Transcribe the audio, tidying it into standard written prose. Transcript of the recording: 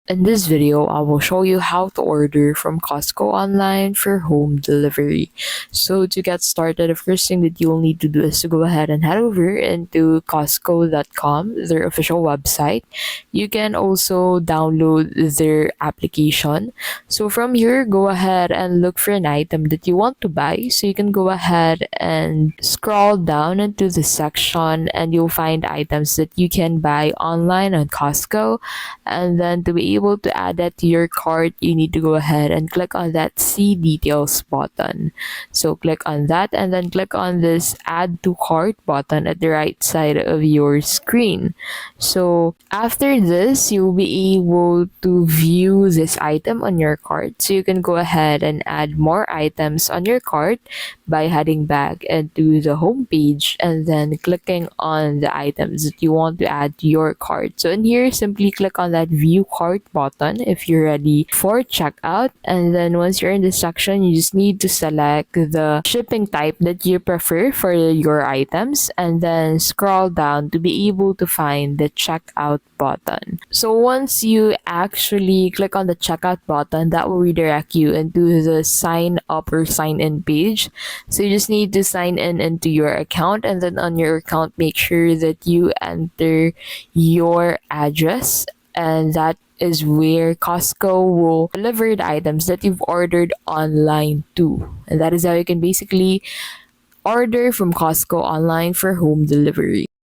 In this video, I will show you how to order from Costco online for home delivery. So to get started, the first thing that you'll need to do is to go ahead and head over into Costco.com, their official website. You can also download their application. So from here, go ahead and look for an item that you want to buy. So you can go ahead and scroll down into the section and you'll find items that you can buy online on Costco, and then to be able to add that to your cart, you need to go ahead and click on that see details button. So click on that and then click on this add to cart button at the right side of your screen. So after this, you'll be able to view this item on your cart. So you can go ahead and add more items on your cart by heading back into the home page and then clicking on the items that you want to add to your cart. So in here, simply click on that view cart button if you're ready for checkout, and then once you're in this section, you just need to select the shipping type that you prefer for your items and then scroll down to be able to find the checkout button. So once you actually click on the checkout button, that will redirect you into the sign up or sign in page. So you just need to sign in into your account, and then on your account, make sure that you enter your address, and that is where Costco will deliver the items that you've ordered online to. And that is how you can basically order from Costco online for home delivery.